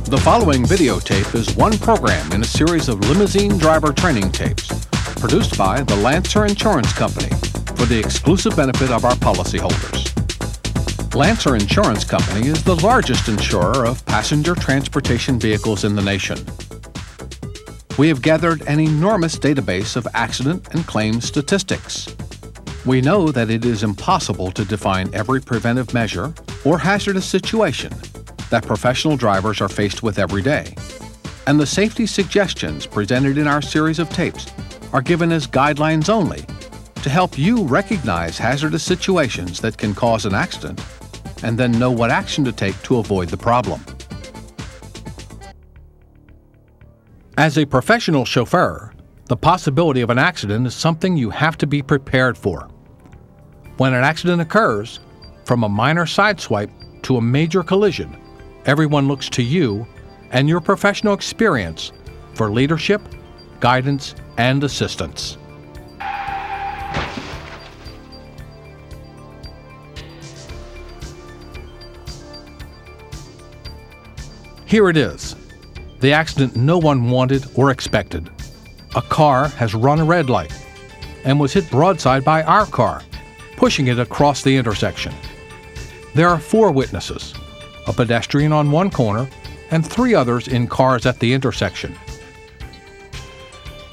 The following videotape is one program in a series of limousine driver training tapes produced by the Lancer Insurance Company for the exclusive benefit of our policyholders. Lancer Insurance Company is the largest insurer of passenger transportation vehicles in the nation. We have gathered an enormous database of accident and claims statistics. We know that it is impossible to define every preventive measure or hazardous situation that professional drivers are faced with every day. And the safety suggestions presented in our series of tapes are given as guidelines only to help you recognize hazardous situations that can cause an accident and then know what action to take to avoid the problem. As a professional chauffeur, the possibility of an accident is something you have to be prepared for. When an accident occurs, from a minor sideswipe to a major collision, everyone looks to you and your professional experience for leadership, guidance, and assistance. Here it is, the accident no one wanted or expected. A car has run a red light and was hit broadside by our car, pushing it across the intersection. There are 4 witnesses, a pedestrian on one corner, and 3 others in cars at the intersection.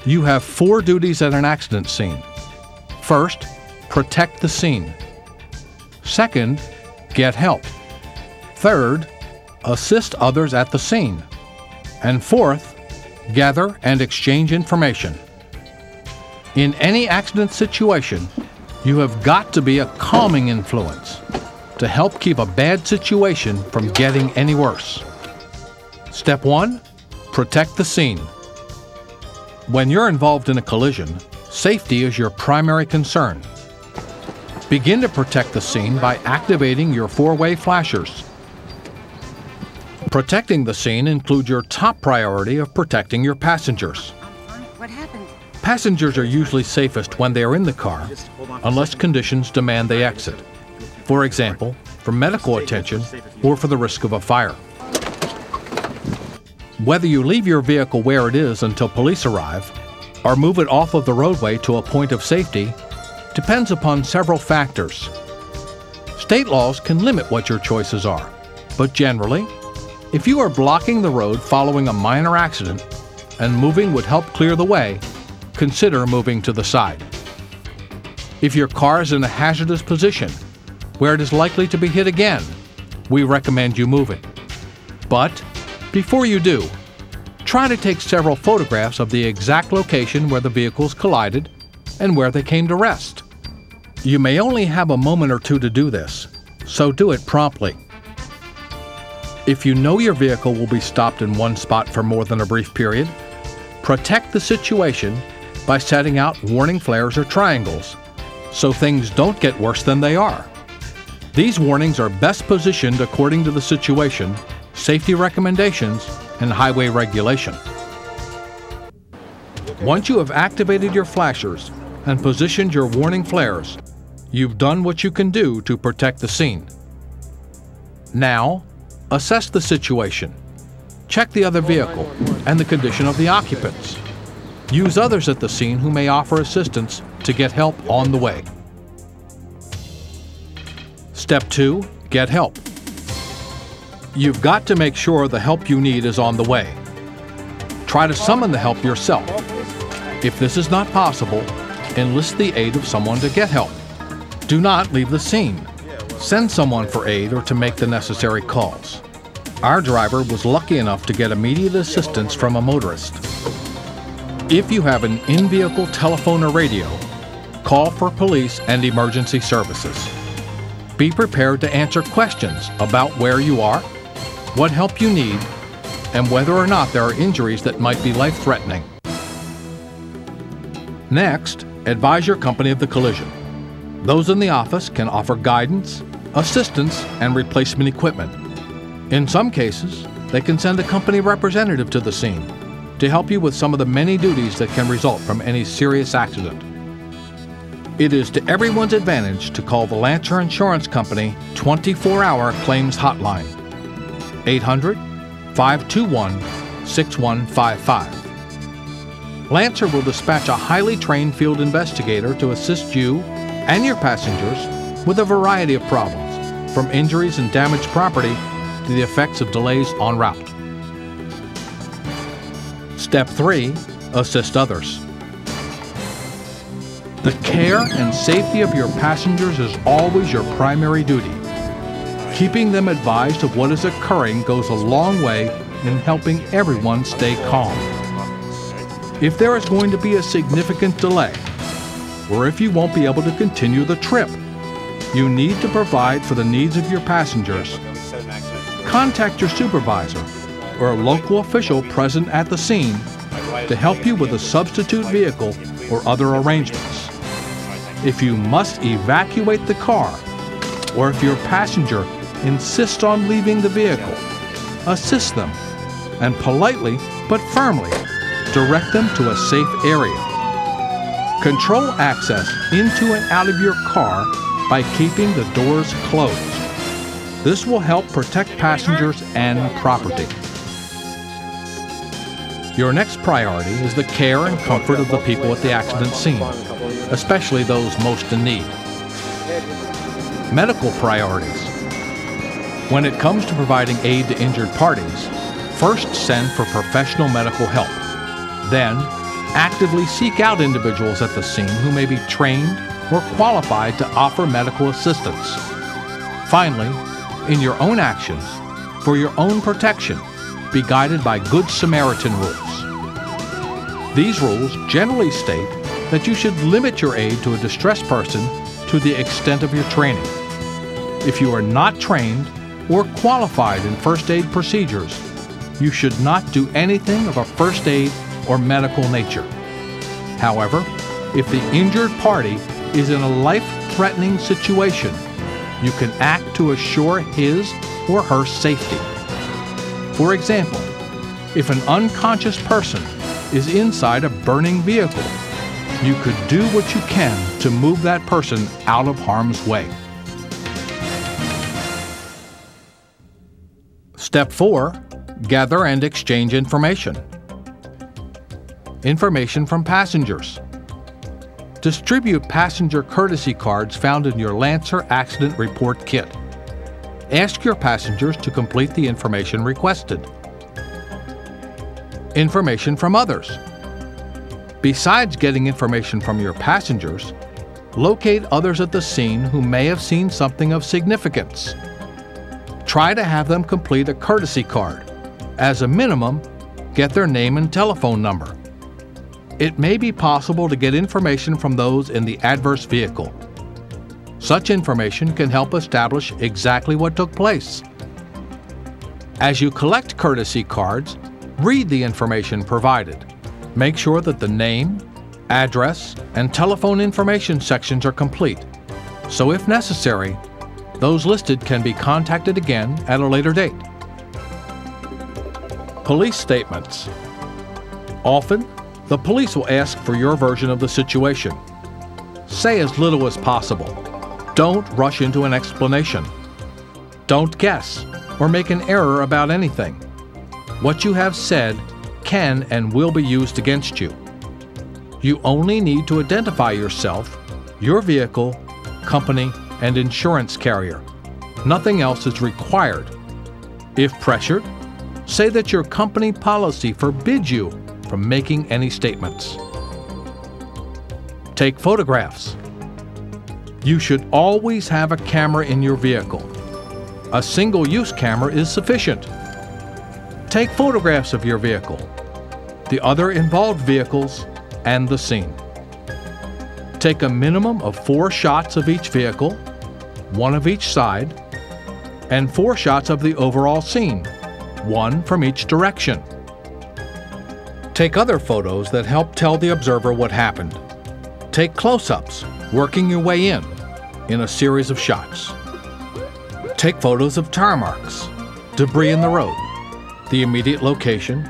You have 4 duties at an accident scene. First, protect the scene. Second, get help. Third, assist others at the scene. And fourth, gather and exchange information. In any accident situation, you have got to be a calming influence to help keep a bad situation from getting any worse. Step 1, protect the scene. When you're involved in a collision, safety is your primary concern. Begin to protect the scene by activating your 4-way flashers. Protecting the scene includes your top priority of protecting your passengers. What happened? Passengers are usually safest when they are in the car, unless conditions demand they exit. For example, for medical attention or for the risk of a fire. Whether you leave your vehicle where it is until police arrive or move it off of the roadway to a point of safety depends upon several factors. State laws can limit what your choices are, but generally, if you are blocking the road following a minor accident and moving would help clear the way, consider moving to the side. If your car is in a hazardous position where it is likely to be hit again, we recommend you move it. But before you do, try to take several photographs of the exact location where the vehicles collided and where they came to rest. You may only have a moment or two to do this, so do it promptly. If you know your vehicle will be stopped in one spot for more than a brief period, protect the situation by setting out warning flares or triangles so things don't get worse than they are. These warnings are best positioned according to the situation, safety recommendations, and highway regulation. Once you have activated your flashers and positioned your warning flares, you've done what you can do to protect the scene. Now, assess the situation. Check the other vehicle and the condition of the occupants. Use others at the scene who may offer assistance to get help on the way. Step 2, get help. You've got to make sure the help you need is on the way. Try to summon the help yourself. If this is not possible, enlist the aid of someone to get help. Do not leave the scene. Send someone for aid or to make the necessary calls. Our driver was lucky enough to get immediate assistance from a motorist. If you have an in-vehicle telephone or radio, call for police and emergency services. Be prepared to answer questions about where you are, what help you need, and whether or not there are injuries that might be life-threatening. Next, advise your company of the collision. Those in the office can offer guidance, assistance, and replacement equipment. In some cases, they can send a company representative to the scene to help you with some of the many duties that can result from any serious accident. It is to everyone's advantage to call the Lancer Insurance Company 24-hour claims hotline, 521-6155. Lancer will dispatch a highly trained field investigator to assist you and your passengers with a variety of problems, from injuries and damaged property to the effects of delays en route. Step 3. Assist others. The care and safety of your passengers is always your primary duty. Keeping them advised of what is occurring goes a long way in helping everyone stay calm. If there is going to be a significant delay, or if you won't be able to continue the trip, you need to provide for the needs of your passengers. Contact your supervisor or a local official present at the scene to help you with a substitute vehicle or other arrangements. If you must evacuate the car, or if your passenger insists on leaving the vehicle, assist them and politely but firmly direct them to a safe area. Control access into and out of your car by keeping the doors closed. This will help protect passengers and property. Your next priority is the care and comfort of the people at the accident scene, especially those most in need. Medical priorities. When it comes to providing aid to injured parties, first send for professional medical help. Then, actively seek out individuals at the scene who may be trained or qualified to offer medical assistance. Finally, in your own actions, for your own protection, be guided by Good Samaritan rules. These rules generally state that you should limit your aid to a distressed person to the extent of your training. If you are not trained or qualified in first aid procedures, you should not do anything of a first aid or medical nature. However, if the injured party is in a life-threatening situation, you can act to assure his or her safety. For example, if an unconscious person is inside a burning vehicle, you could do what you can to move that person out of harm's way. Step 4. Gather and exchange information. Information from passengers. Distribute passenger courtesy cards found in your Lancer Accident Report Kit. Ask your passengers to complete the information requested. Information from others. Besides getting information from your passengers, locate others at the scene who may have seen something of significance. Try to have them complete a courtesy card. As a minimum, get their name and telephone number. It may be possible to get information from those in the adverse vehicle. Such information can help establish exactly what took place. As you collect courtesy cards, read the information provided. Make sure that the name, address, and telephone information sections are complete, so if necessary, those listed can be contacted again at a later date. Police statements. Often, the police will ask for your version of the situation. Say as little as possible. Don't rush into an explanation. Don't guess or make an error about anything. What you have said can and will be used against you. You only need to identify yourself, your vehicle, company, and insurance carrier. Nothing else is required. If pressured, say that your company policy forbids you from making any statements. Take photographs. You should always have a camera in your vehicle. A single-use camera is sufficient. Take photographs of your vehicle, the other involved vehicles, and the scene. Take a minimum of 4 shots of each vehicle, 1 of each side, and 4 shots of the overall scene, 1 from each direction. Take other photos that help tell the observer what happened. Take close-ups, working your way in a series of shots. Take photos of tire marks, debris in the road, the immediate location,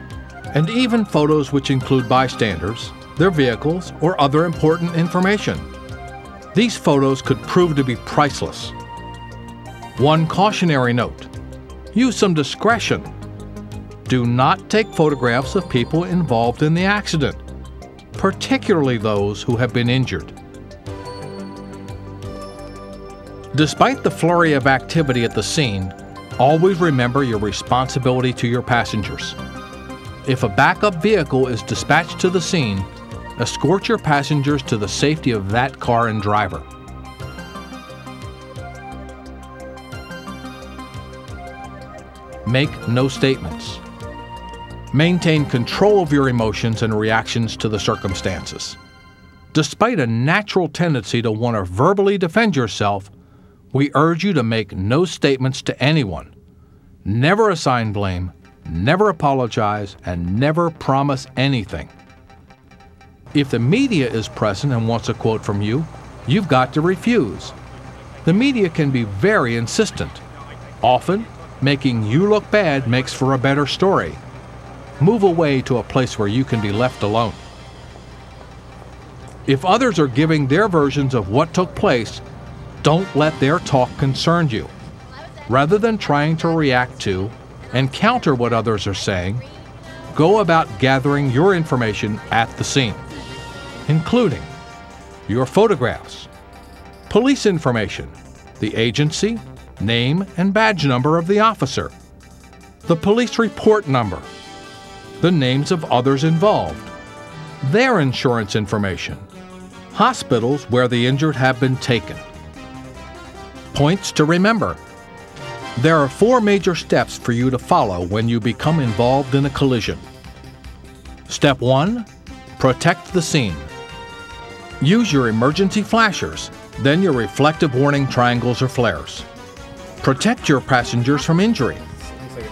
and even photos which include bystanders, their vehicles, or other important information. These photos could prove to be priceless. One cautionary note: use some discretion. Do not take photographs of people involved in the accident, particularly those who have been injured. Despite the flurry of activity at the scene, always remember your responsibility to your passengers. If a backup vehicle is dispatched to the scene, escort your passengers to the safety of that car and driver. Make no statements. Maintain control of your emotions and reactions to the circumstances. Despite a natural tendency to want to verbally defend yourself, we urge you to make no statements to anyone. Never assign blame, never apologize, and never promise anything. If the media is present and wants a quote from you, you've got to refuse. The media can be very insistent. Often, making you look bad makes for a better story. Move away to a place where you can be left alone. If others are giving their versions of what took place, don't let their talk concern you. Rather than trying to react to and counter what others are saying, go about gathering your information at the scene, including your photographs, police information, the agency, name and badge number of the officer, the police report number, the names of others involved, their insurance information, hospitals where the injured have been taken. Points to remember. There are 4 major steps for you to follow when you become involved in a collision. Step 1. Protect the scene. Use your emergency flashers, then your reflective warning triangles or flares. Protect your passengers from injury.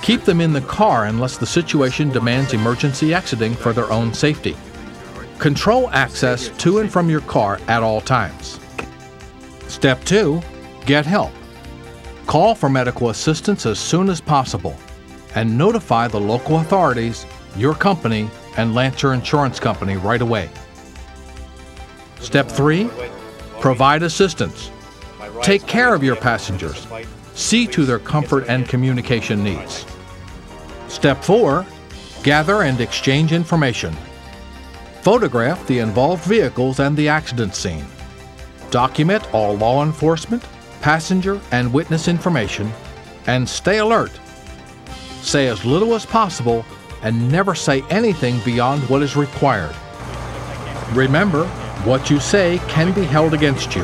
Keep them in the car unless the situation demands emergency exiting for their own safety. Control access to and from your car at all times. Step 2. Get help. Call for medical assistance as soon as possible and notify the local authorities, your company, and Lancer Insurance Company right away. Step 3. Provide assistance. Take care of your passengers. See to their comfort and communication needs. Step 4. Gather and exchange information. Photograph the involved vehicles and the accident scene. Document all law enforcement, passenger, and witness information, and stay alert. Say as little as possible and never say anything beyond what is required. Remember, what you say can be held against you.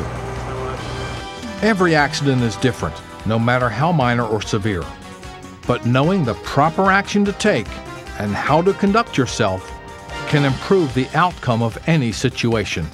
Every accident is different, no matter how minor or severe. But knowing the proper action to take and how to conduct yourself can improve the outcome of any situation.